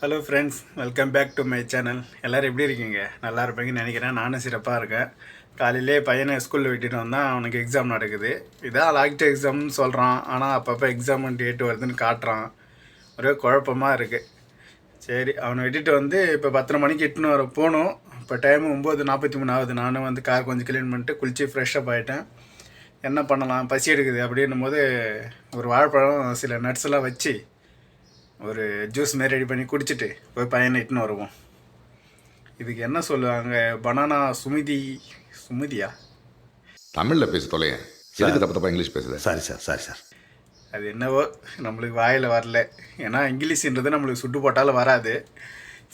Hello friends, welcome back to my channel. எல்லோரும் எப்படி இருக்கீங்க? நல்லா இருப்பீங்கன்னு நினைக்கிறேன். நானும் சிறப்பாக இருக்கேன். காலையிலே பையனை ஸ்கூலில் விட்டுட்டு வந்தால் அவனுக்கு எக்ஸாம் நடக்குது. இதான் லாஸ்ட் எக்ஸாம்னு சொல்கிறான். ஆனால் அப்பப்போ எக்ஸாம் டேட்டு வருதுன்னு காட்டுறான். ஒரே குழப்பமாக இருக்குது. சரி, அவனை விட்டுட்டு வந்து இப்போ 10 மணிக்கு இட்டுன்னு வர போகணும். இப்போ டைம் 9:43 ஆகுது. நானும் வந்து கார் கொஞ்சம் க்ளீன் பண்ணிட்டு குளித்து ஃப்ரெஷ்ஷப் ஆகிட்டேன். என்ன பண்ணலாம், பசி எடுக்குது அப்படின்னும் போது ஒரு வாழைப்பழம் சில நட்ஸ் எல்லாம் வச்சு ஒரு ஜூஸ் மாரி ரெடி பண்ணி குடிச்சிட்டு போய் பையனை இட்டுன்னு வருவோம். இதுக்கு என்ன சொல்லுவாங்க? பனானா சுமிதியா? தமிழில் பேச தொலைய எதுக்கு தப்பு இங்கிலீஷ் பேசுது? Sorry sir. அது என்னவோ நம்மளுக்கு வாயில் வரல. ஏன்னா இங்கிலீஷுன்றது நம்மளுக்கு சுட்டு போட்டாலும் வராது.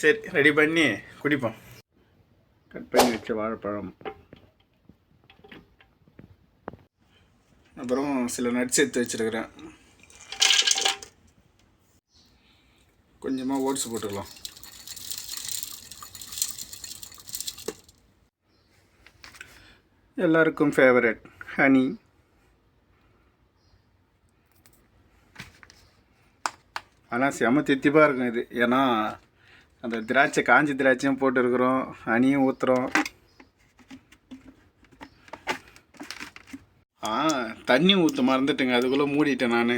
சரி, ரெடி பண்ணி குடிப்போம். கட் பண்ணி வச்ச வாழைப்பழம், அப்புறம் சில நட்ஸ் எடுத்து வச்சுருக்கிறேன். கொஞ்சமாக ஓட்ஸ் போட்டுக்கலாம். எல்லாருக்கும் ஃபேவரட் ஹனி. ஆனால் செம தித்திப்பாக இருக்கும் இது. ஏன்னா அந்த திராட்சை, காஞ்சி திராட்சையும் போட்டுருக்குறோம், ஹனியும் ஊற்றுறோம். தண்ணி ஊற்ற மறந்துட்டுங்க, அதுக்குள்ளே மூடிட்டேன் நான்.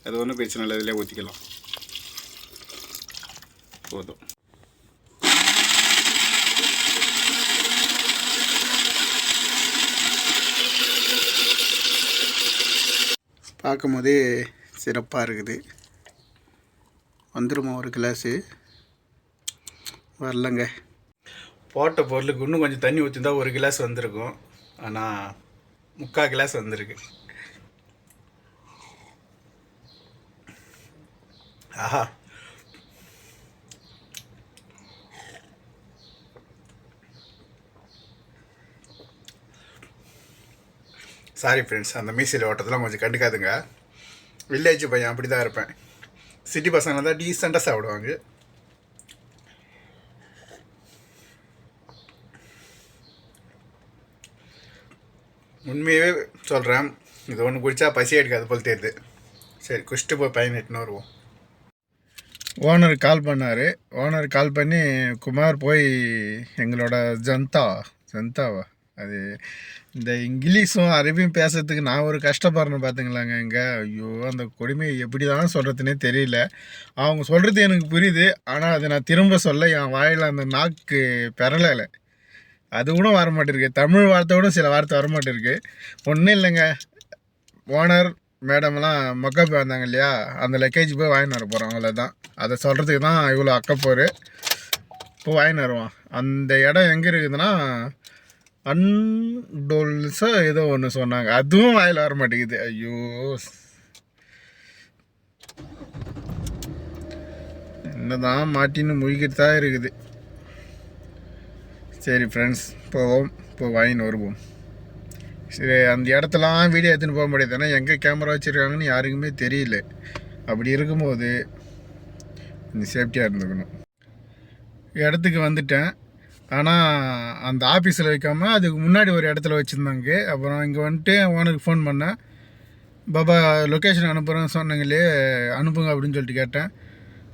அது ஒன்றும் பிரச்சனை இல்லை, இதிலே ஊற்றிக்கலாம். போதும். பார்க்கும் போதே சிறப்பாக இருக்குது. வந்துடுமா ஒரு கிளாஸு? வரலங்க. போட்ட பொருளுக்கு இன்னும் கொஞ்சம் தண்ணி ஊற்றிருந்தா ஒரு கிளாஸ் வந்திருக்கும். ஆனால் 3/4 கிளாஸ் வந்திருக்கு. ஆஹா, சாரி ஃப்ரெண்ட்ஸ், அந்த மீசியில் ஓட்டத்தெல்லாம் கொஞ்சம் கண்டுக்காதுங்க. வில்லேஜ் பையன் அப்படி தான் இருப்பேன். சிட்டி பசங்க தான் டீசெண்டாக சாப்பிடுவாங்க. உண்மையாகவே சொல்கிறேன், இது ஒன்று குடித்தா பசி எடுக்காது போல் தெரியுது. சரி, குடிச்சிட்டு போய் பையன் எட்டுன்னு வருவோம். ஓனர் கால் பண்ணார். ஓனர் கால் பண்ணி, குமார் போய் எங்களோட ஜந்தாவா அது இந்த இங்கிலீஷும் அரபியும் பேசுறதுக்கு நான் ஒரு கஷ்டப்படுறேன்னு பார்த்துங்களாங்க. இங்கே ஐயோ, அந்த கொடுமையை எப்படி தான் சொல்கிறதுனே தெரியல. அவங்க சொல்கிறது எனக்கு புரியுது, ஆனால் அதை நான் திரும்ப சொல்ல என் வாயில் அந்த நாக்கு பெறலை. அது கூட வரமாட்டிருக்கு. தமிழ் வார்த்தை கூட சில வார்த்தை வரமாட்டிருக்கு. ஒன்றும் இல்லைங்க, ஓனர் மேடம்லாம் மொக்கப்போ வந்தாங்க இல்லையா, அந்த லக்கேஜ் போய் வாங்கின்னு வர போகிறோம், அவ்வளோதான். அதை சொல்கிறதுக்கு தான் இவ்வளோ அக்கப்போர். இப்போ வாங்கின்னு வருவான். அந்த இடம் எங்கே இருக்குதுன்னா, அன்டோல்ஸோ ஏதோ ஒன்று சொன்னாங்க, அதுவும் வாயில் வர மாட்டேங்குது. ஐயோ, என்னதான் மாட்டின்னு முழிக்கிட்டு தான் இருக்குது. சரி ஃப்ரெண்ட்ஸ், போவோம், இப்போ வாங்கின்னு வருவோம். சரி, அந்த இடத்துலாம் வீடியோ எடுத்துன்னு போக முடியாது. ஏன்னா எங்கே கேமரா வச்சுருக்காங்கன்னு யாருக்குமே தெரியல. அப்படி இருக்கும்போது கொஞ்சம் சேஃப்டியாக இருந்துக்கணும். இடத்துக்கு வந்துட்டேன். ஆனால் அந்த ஆஃபீஸில் வைக்காமல் அதுக்கு முன்னாடி ஒரு இடத்துல வச்சுருந்தாங்க. அப்புறம் இங்கே வந்துட்டு ஓனருக்கு ஃபோன் பண்ணேன். பாபா லொக்கேஷன் அனுப்புகிறேன்னு சொன்னாங்களே, அனுப்புங்க அப்படின்னு சொல்லிட்டு கேட்டேன்.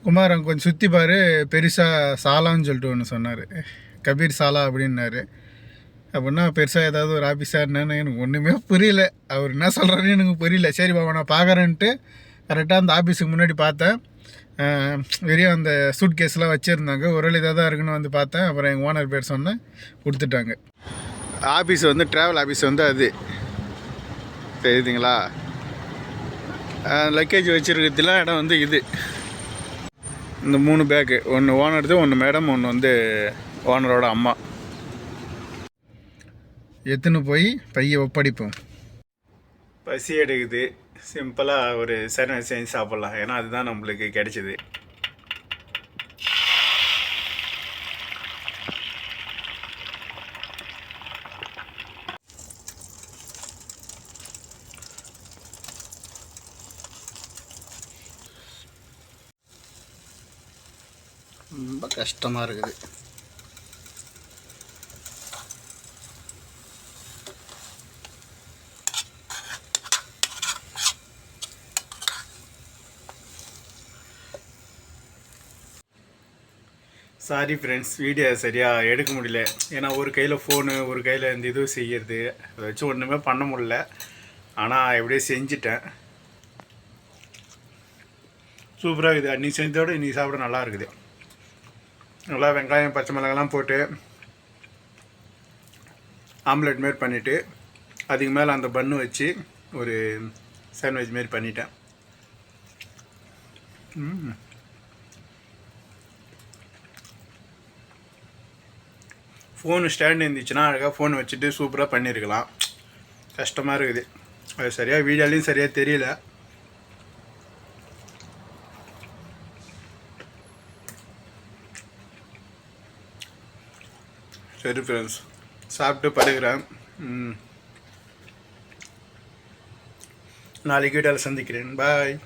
குமார் அங்கே கொஞ்சம் சுற்றி பாரு, பெருசாக சாலான்னு சொல்லிட்டு ஒன்று சொன்னார். கபீர் சாலா அப்படின்னாரு. அப்படின்னா பெருசாக ஏதாவது ஒரு ஆஃபீஸாக என்னன்னு எனக்கு ஒன்றுமே புரியல. அவர் என்ன சொல்கிறாருன்னு எனக்கு புரியல. சரி பாபா, நான் பார்க்குறேன்ட்டு கரெக்டாக அந்த ஆஃபீஸுக்கு முன்னாடி பார்த்தேன். வெறும் அந்த சூட் கேஸ்லாம் வச்சுருந்தாங்க. ஒரு வேளை இதாக தான் இருக்குன்னு வந்து பார்த்தேன். அப்புறம் எங்கள் ஓனர் பேர் சொன்னேன், கொடுத்துட்டாங்க. ஆஃபீஸ் வந்து ட்ராவல் ஆஃபீஸ் வந்து அது தெரியுதுங்களா. லக்கேஜ் வச்சுருக்கிறதுலாம் இடம் வந்து இது. இந்த 3 பேக்கு, ஒன்று ஓனருது, ஒன்று மேடம், ஒன்று வந்து ஓனரோட அம்மா. எத்துன்னு போய் பையை ஒப்படைப்போம். பசி எடுக்குது, சிம்பிளாக ஒரு சர்வீஸ் செஞ்சு சாப்பிட்லாம். ஏன்னா அதுதான் நம்மளுக்கு கிடைச்சிது. ரொம்ப கஷ்டமாக இருக்குது. சாரி ஃப்ரெண்ட்ஸ், வீடியோ சரியாக எடுக்க முடியல. ஏன்னா ஒரு கையில் ஃபோனு, ஒரு கையில் இந்த இது செய்கிறது, அதை வச்சு ஒன்றுமே பண்ண முடியல. ஆனால் எப்படியே செஞ்சிட்டேன். சூப்பராக இருக்குது. அன்றைக்கி செஞ்சதோட இன்றைக்கி சாப்பிட நல்லா இருக்குது. நல்லா வெங்காயம் பச்சை மிளகாலாம் போட்டு ஆம்லெட் மாரி பண்ணிவிட்டு அதுக்கு மேலே அந்த பன்னு வச்சு ஒரு சாண்ட்விச் மாரி பண்ணிட்டேன். ஃபோனு ஸ்டாண்ட் இருந்துச்சுன்னா அழகாக ஃபோன் வச்சுட்டு சூப்பராக பண்ணியிருக்கலாம். கஷ்டமாக இருக்குது. அது சரியாக வீடியோலையும் சரியாக தெரியல. சரி ஃப்ரெண்ட்ஸ், சாப்பிட்டு படுக்கிறேன். நாளைக்கு வீடியோவில் சந்திக்கிறேன். பாய்.